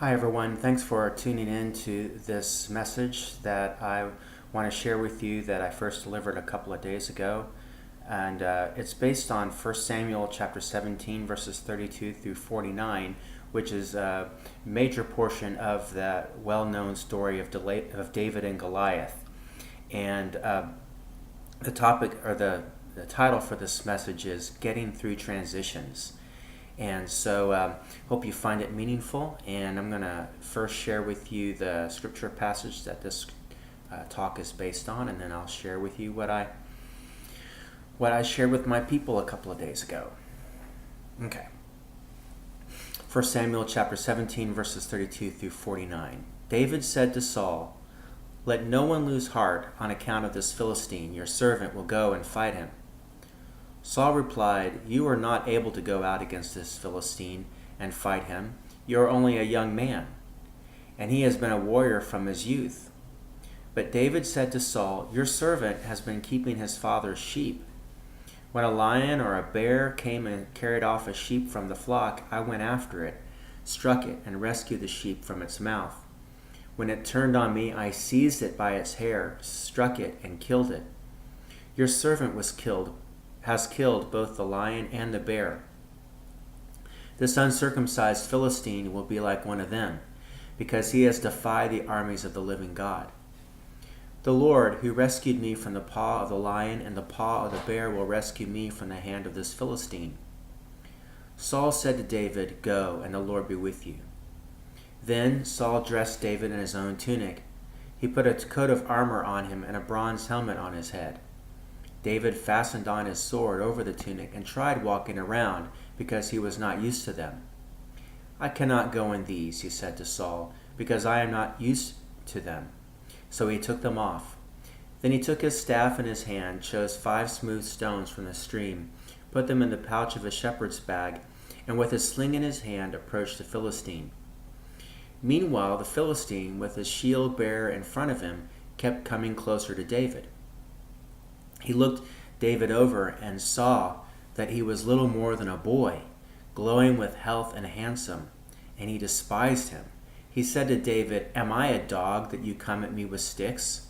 Hi, everyone. Thanks for tuning in to this message that I want to share with you that I first delivered a couple of days ago. And it's based on 1 Samuel chapter 17, verses 32 through 49, which is a major portion of the well-known story of David and Goliath. And the topic or the title for this message is Getting Through Transitions. And so hope you find it meaningful, and I'm going to first share with you the scripture passage that this talk is based on, and then I'll share with you what I shared with my people a couple of days ago. Okay. 1 Samuel chapter 17, verses 32 through 49. David said to Saul, "Let no one lose heart on account of this Philistine. Your servant will go and fight him." Saul replied, "You are not able to go out against this Philistine and fight him. You are only a young man, and he has been a warrior from his youth." But David said to Saul, "Your servant has been keeping his father's sheep. When a lion or a bear came and carried off a sheep from the flock, I went after it, struck it, and rescued the sheep from its mouth. When it turned on me, I seized it by its hair, struck it, and killed it. Your servant has killed both the lion and the bear. This uncircumcised Philistine will be like one of them, because he has defied the armies of the living God. The Lord, who rescued me from the paw of the lion and the paw of the bear, will rescue me from the hand of this Philistine." Saul said to David, "Go, and the Lord be with you." Then Saul dressed David in his own tunic. He put a coat of armor on him and a bronze helmet on his head. David fastened on his sword over the tunic and tried walking around, because he was not used to them. "I cannot go in these," he said to Saul, "because I am not used to them." So he took them off. Then he took his staff in his hand, chose 5 smooth stones from the stream, put them in the pouch of a shepherd's bag, and with his sling in his hand approached the Philistine. Meanwhile, the Philistine, with his shield bearer in front of him, kept coming closer to David. He looked David over and saw that he was little more than a boy, glowing with health and handsome, and he despised him. He said to David, "Am I a dog that you come at me with sticks?"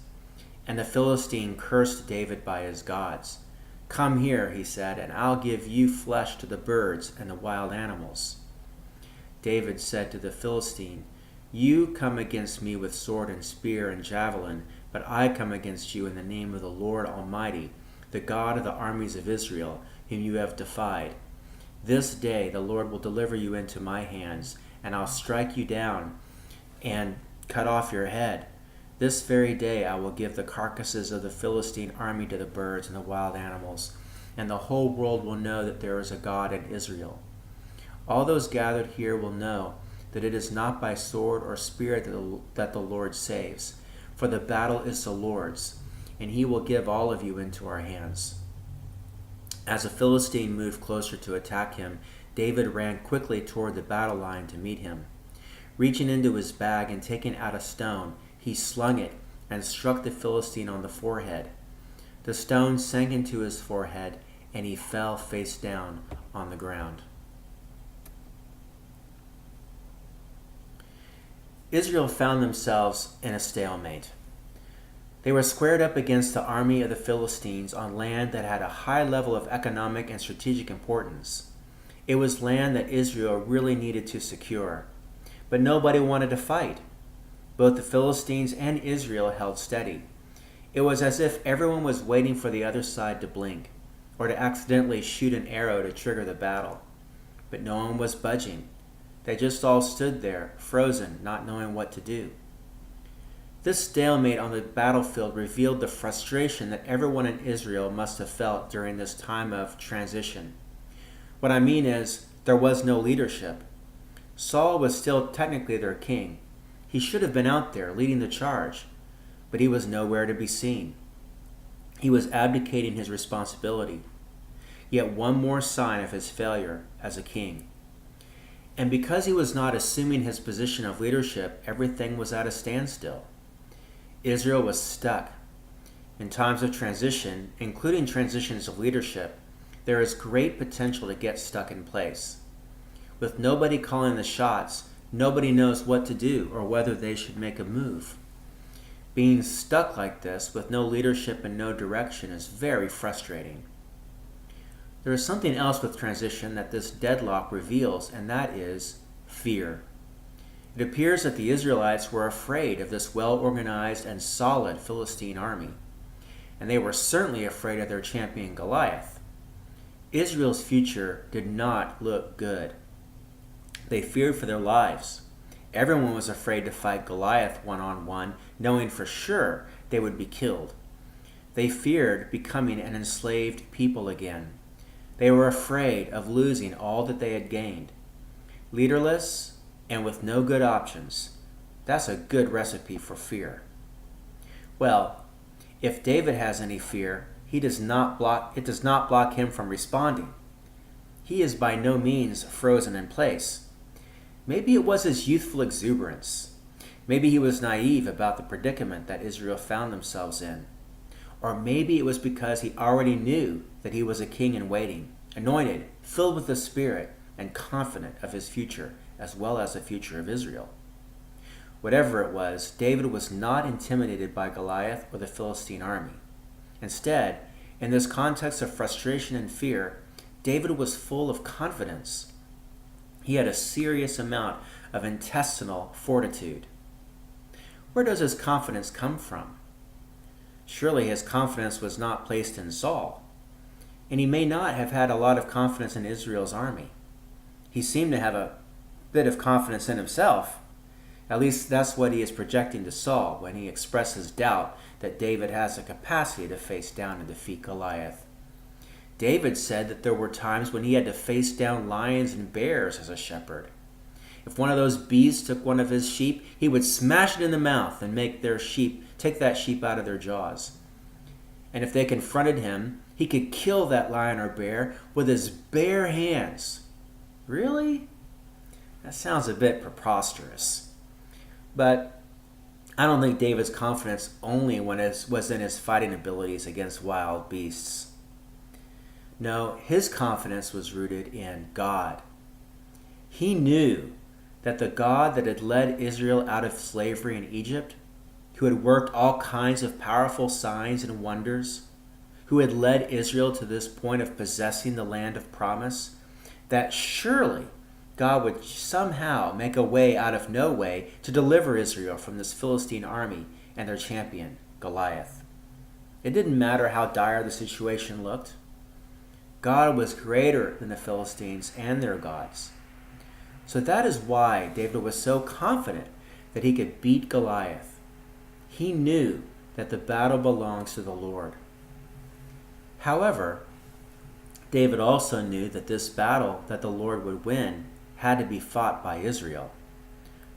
And the Philistine cursed David by his gods. "Come here," he said, "and I'll give you flesh to the birds and the wild animals." David said to the Philistine, "You come against me with sword and spear and javelin, but I come against you in the name of the Lord Almighty, the God of the armies of Israel, whom you have defied. This day the Lord will deliver you into my hands, and I'll strike you down and cut off your head. This very day I will give the carcasses of the Philistine army to the birds and the wild animals, and the whole world will know that there is a God in Israel. All those gathered here will know that it is not by sword or spear that the Lord saves, for the battle is the Lord's, and he will give all of you into our hands." As the Philistine moved closer to attack him, David ran quickly toward the battle line to meet him. Reaching into his bag and taking out a stone, he slung it and struck the Philistine on the forehead. The stone sank into his forehead, and he fell face down on the ground. Israel found themselves in a stalemate. They were squared up against the army of the Philistines on land that had a high level of economic and strategic importance. It was land that Israel really needed to secure, but nobody wanted to fight. Both the Philistines and Israel held steady. It was as if everyone was waiting for the other side to blink, or to accidentally shoot an arrow to trigger the battle. But no one was budging. They just all stood there, frozen, not knowing what to do. This stalemate on the battlefield revealed the frustration that everyone in Israel must have felt during this time of transition. What I mean is, there was no leadership. Saul was still technically their king. He should have been out there leading the charge, but he was nowhere to be seen. He was abdicating his responsibility. Yet one more sign of his failure as a king. And because he was not assuming his position of leadership, everything was at a standstill. Israel was stuck. In times of transition, including transitions of leadership, there is great potential to get stuck in place. With nobody calling the shots, Nobody knows what to do or whether they should make a move. Being stuck like this with no leadership and no direction is very frustrating. There is something else with transition that this deadlock reveals, and that is fear. It appears that the Israelites were afraid of this well-organized and solid Philistine army, and they were certainly afraid of their champion Goliath. Israel's future did not look good. They feared for their lives. Everyone was afraid to fight Goliath one-on-one, knowing for sure they would be killed. They feared becoming an enslaved people again. They were afraid of losing all that they had gained. Leaderless and with no good options, that's a good recipe for fear. Well, if David has any fear, it does not block him from responding. He is by no means frozen in place. Maybe it was his youthful exuberance. Maybe he was naive about the predicament that Israel found themselves in. Or maybe it was because he already knew that he was a king in waiting, anointed, filled with the Spirit, and confident of his future, as well as the future of Israel. Whatever it was, David was not intimidated by Goliath or the Philistine army. Instead, in this context of frustration and fear, David was full of confidence. He had a serious amount of intestinal fortitude. Where does his confidence come from? Surely his confidence was not placed in Saul, and he may not have had a lot of confidence in Israel's army. He seemed to have a bit of confidence in himself. At least that's what he is projecting to Saul when he expresses doubt that David has the capacity to face down and defeat Goliath. David said that there were times when he had to face down lions and bears as a shepherd. If one of those beasts took one of his sheep, he would smash it in the mouth and take that sheep out of their jaws. And if they confronted him, he could kill that lion or bear with his bare hands. Really? That sounds a bit preposterous. But I don't think David's confidence only was in his fighting abilities against wild beasts. No, his confidence was rooted in God. He knew that the God that had led Israel out of slavery in Egypt, who had worked all kinds of powerful signs and wonders, who had led Israel to this point of possessing the land of promise, that surely God would somehow make a way out of no way to deliver Israel from this Philistine army and their champion, Goliath. It didn't matter how dire the situation looked. God was greater than the Philistines and their gods. So that is why David was so confident that he could beat Goliath. He knew that the battle belongs to the Lord. However, David also knew that this battle that the Lord would win had to be fought by Israel.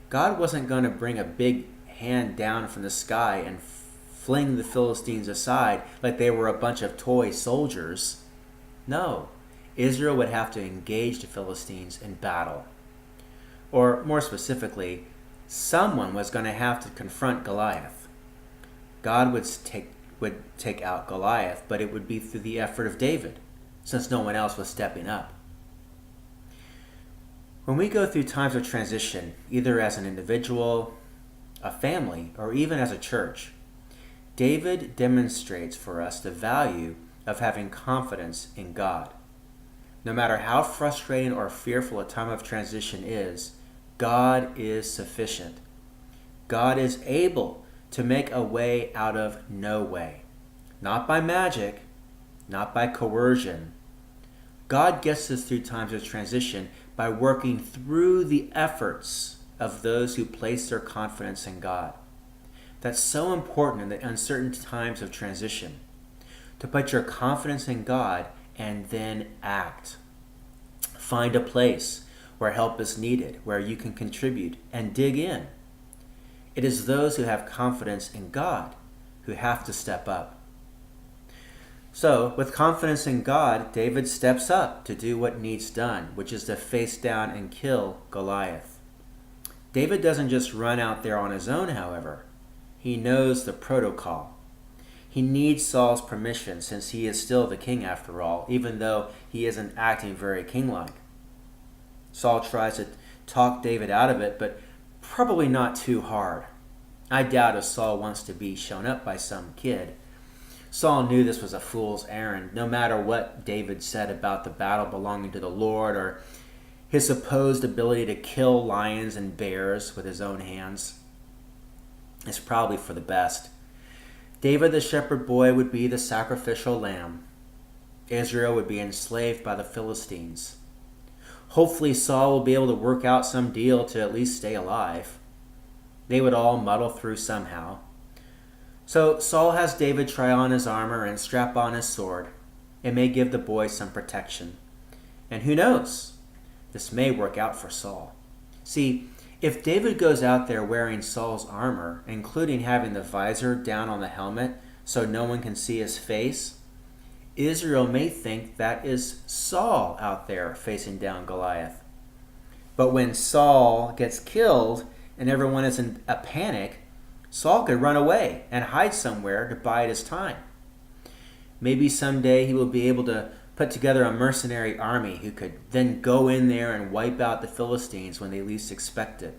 God wasn't going to bring a big hand down from the sky and fling the Philistines aside like they were a bunch of toy soldiers. No, Israel would have to engage the Philistines in battle. Or more specifically, someone was going to have to confront Goliath. God would take out Goliath, but it would be through the effort of David, since no one else was stepping up. When we go through times of transition, either as an individual, a family, or even as a church, David demonstrates for us the value of having confidence in God. No matter how frustrating or fearful a time of transition is, God is sufficient. God is able to make a way out of no way. Not by magic, not by coercion. God gets us through times of transition by working through the efforts of those who place their confidence in God. That's so important in the uncertain times of transition. To put your confidence in God and then act. Find a place where help is needed, where you can contribute, and dig in. It is those who have confidence in God who have to step up. So, with confidence in God, David steps up to do what needs done, which is to face down and kill Goliath. David doesn't just run out there on his own, however. He knows the protocol. He needs Saul's permission since he is still the king after all, even though he isn't acting very king-like. Saul tries talk David out of it, but probably not too hard. I doubt if Saul wants to be shown up by some kid. Saul knew this was a fool's errand, no matter what David said about the battle belonging to the Lord or his supposed ability to kill lions and bears with his own hands. It's probably for the best. David the shepherd boy would be the sacrificial lamb. Israel would be enslaved by the Philistines. Hopefully Saul will be able to work out some deal to at least stay alive. They would all muddle through somehow. So Saul has David try on his armor and strap on his sword. It may give the boy some protection. And who knows? This may work out for Saul. See, if David goes out there wearing Saul's armor, including having the visor down on the helmet so no one can see his face, Israel may think that is Saul out there facing down Goliath. But when Saul gets killed and everyone is in a panic, Saul could run away and hide somewhere to bide his time. Maybe someday he will be able to put together a mercenary army who could then go in there and wipe out the Philistines when they least expect it.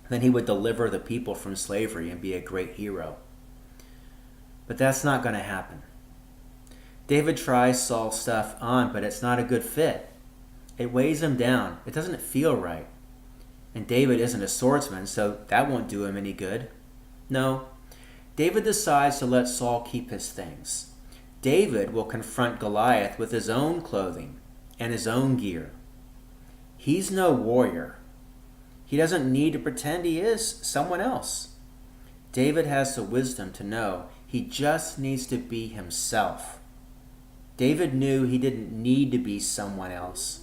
Then he would deliver the people from slavery and be a great hero. But that's not going to happen. David tries Saul's stuff on, but it's not a good fit. It weighs him down. It doesn't feel right. And David isn't a swordsman, so that won't do him any good. No, David decides to let Saul keep his things. David will confront Goliath with his own clothing and his own gear. He's no warrior. He doesn't need to pretend he is someone else. David has the wisdom to know he just needs to be himself. David knew he didn't need to be someone else.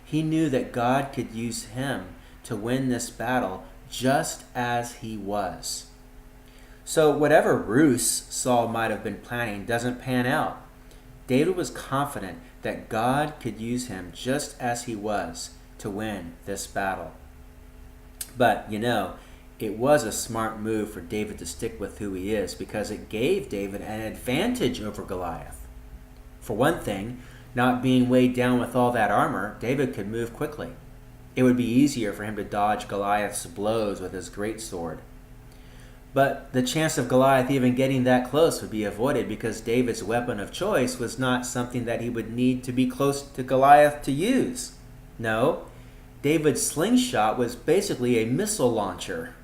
He knew that God could use him to win this battle just as he was. So whatever ruse Saul might have been planning doesn't pan out. David was confident that God could use him just as he was to win this battle. But, it was a smart move for David to stick with who he is because it gave David an advantage over Goliath. For one thing, not being weighed down with all that armor, David could move quickly. It would be easier for him to dodge Goliath's blows with his greatsword. But the chance of Goliath even getting that close would be avoided because David's weapon of choice was not something that he would need to be close to Goliath to use. No, David's slingshot was basically a missile launcher.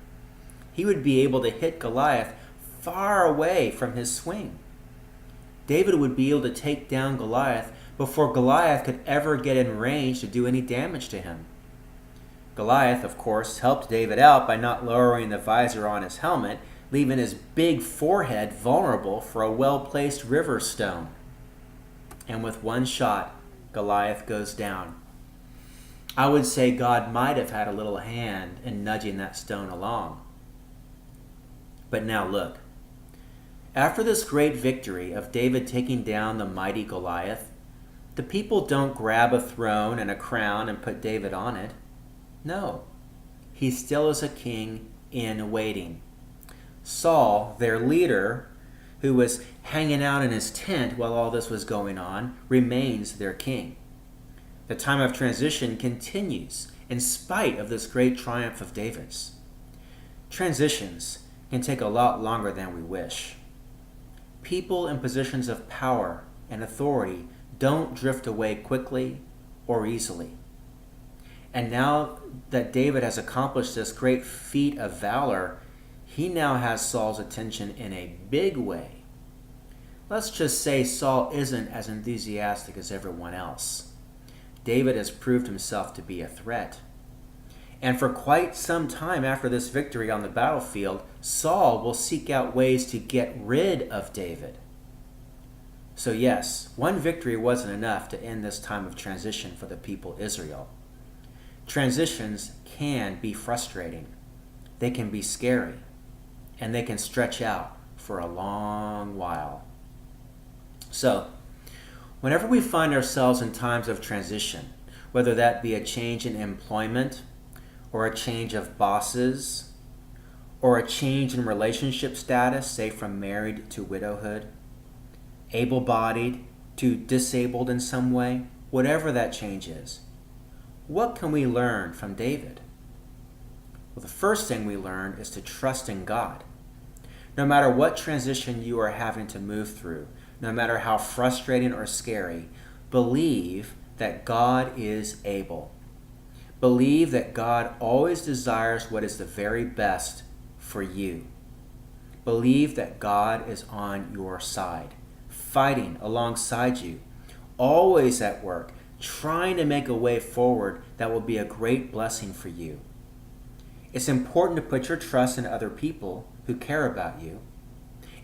He would be able to hit Goliath far away from his swing. David would be able to take down Goliath before Goliath could ever get in range to do any damage to him. Goliath, of course, helped David out by not lowering the visor on his helmet, leaving his big forehead vulnerable for a well-placed river stone. And with one shot, Goliath goes down. I would say God might have had a little hand in nudging that stone along. But now look. After this great victory of David taking down the mighty Goliath, the people don't grab a throne and a crown and put David on it. No, he still is a king in waiting. Saul, their leader, who was hanging out in his tent while all this was going on, remains their king. The time of transition continues in spite of this great triumph of David's. Transitions can take a lot longer than we wish. People in positions of power and authority don't drift away quickly or easily. And now that David has accomplished this great feat of valor, he now has Saul's attention in a big way. Let's just say Saul isn't as enthusiastic as everyone else. David has proved himself to be a threat. And for quite some time after this victory on the battlefield, Saul will seek out ways to get rid of David. So yes, one victory wasn't enough to end this time of transition for the people Israel. Transitions can be frustrating. They can be scary. And they can stretch out for a long while. So, whenever we find ourselves in times of transition, whether that be a change in employment, or a change of bosses, or a change in relationship status, say from married to widowhood, able-bodied to disabled in some way, whatever that change is, What can we learn from David? Well, the first thing we learn is to trust in God. No matter what transition you are having to move through, no matter how frustrating or scary, believe that God is able. Believe that God always desires what is the very best for you. Believe that God is on your side, fighting alongside you, always at work, trying to make a way forward that will be a great blessing for you. It's important to put your trust in other people who care about you.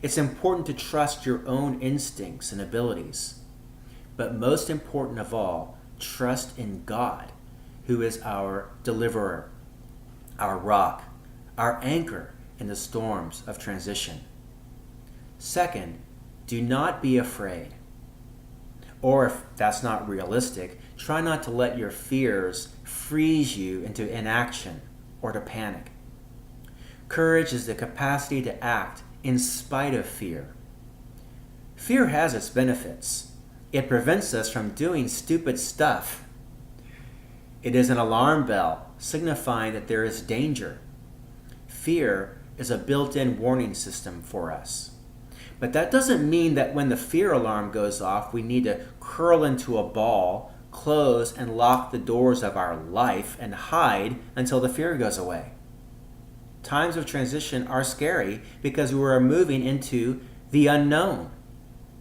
It's important to trust your own instincts and abilities. But most important of all, trust in God, who is our deliverer, our rock, our anchor in the storms of transition. Second, do not be afraid. Or if that's not realistic, try not to let your fears freeze you into inaction or to panic. Courage is the capacity to act in spite of fear. Fear has its benefits. It prevents us from doing stupid stuff. It is an alarm bell signifying that there is danger. Fear is a built-in warning system for us. But that doesn't mean that when the fear alarm goes off, we need to curl into a ball, close and lock the doors of our life, and hide until the fear goes away. Times of transition are scary because we are moving into the unknown.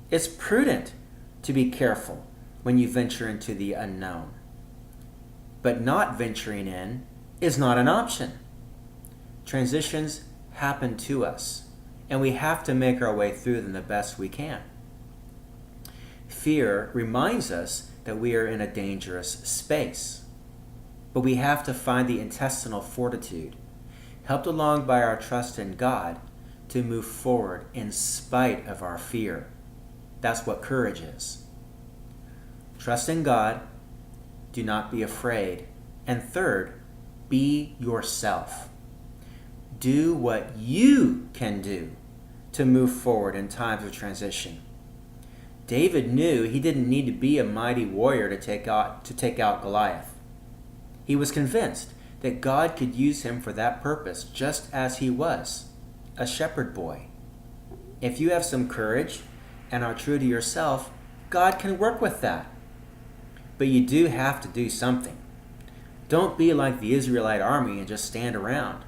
It's prudent to be careful when you venture into the unknown. But not venturing in is not an option. Transitions happen to us, and we have to make our way through them the best we can. Fear reminds us that we are in a dangerous space, but we have to find the intestinal fortitude, helped along by our trust in God, to move forward in spite of our fear. That's what courage is. Trust in God, do not be afraid, and third, be yourself. Do what you can do to move forward in times of transition. David knew he didn't need to be a mighty warrior to take out Goliath. He was convinced that God could use him for that purpose, just as he was, a shepherd boy. If you have some courage and are true to yourself, God can work with that. But you do have to do something. Don't be like the Israelite army and just stand around.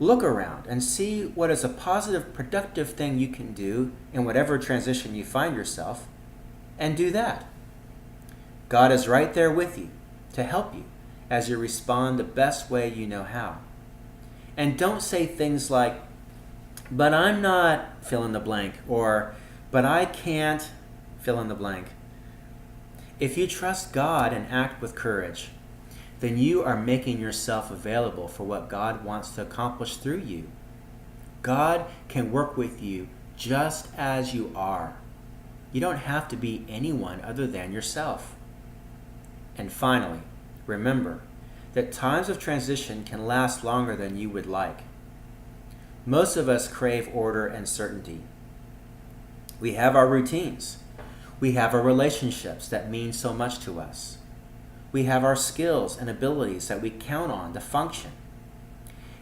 Look around and see what is a positive, productive thing you can do in whatever transition you find yourself, and do that. God is right there with you to help you as you respond the best way you know how. And don't say things like, but I'm not fill in the blank, or but I can't fill in the blank. If you trust God and act with courage, then you are making yourself available for what God wants to accomplish through you. God can work with you just as you are. You don't have to be anyone other than yourself. And finally, remember that times of transition can last longer than you would like. Most of us crave order and certainty. We have our routines. We have our relationships that mean so much to us. We have our skills and abilities that we count on to function.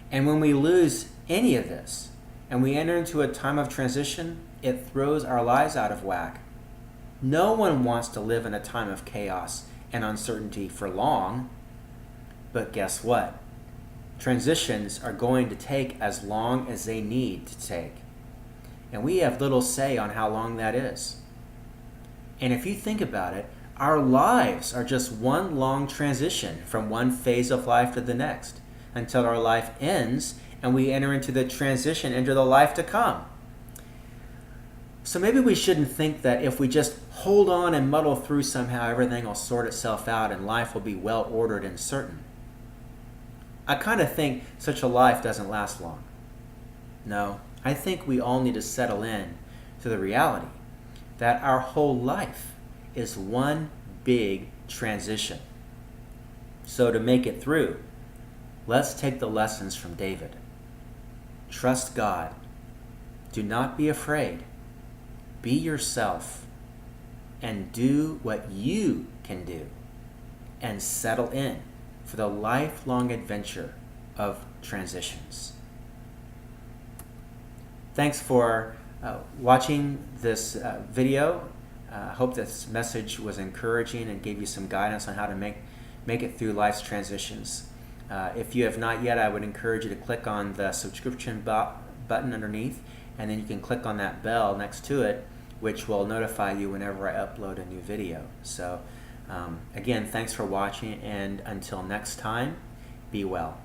And when we lose any of this, and we enter into a time of transition, it throws our lives out of whack. No one wants to live in a time of chaos and uncertainty for long. But guess what? Transitions are going to take as long as they need to take. And we have little say on how long that is. And if you think about it, our lives are just one long transition from one phase of life to the next until our life ends and we enter into the transition into the life to come. So maybe we shouldn't think that if we just hold on and muddle through somehow, everything will sort itself out and life will be well ordered and certain. I kind of think such a life doesn't last long. No, I think we all need to settle in to the reality that our whole life is one big transition. So to make it through, let's take the lessons from David. Trust God. Do not be afraid. Be yourself. And do what you can do and settle in for the lifelong adventure of transitions. Thanks for watching this video. I hope this message was encouraging and gave you some guidance on how to make it through life's transitions. If you have not yet, I would encourage you to click on the subscription button underneath, and then you can click on that bell next to it, which will notify you whenever I upload a new video. So again, thanks for watching, and until next time, be well.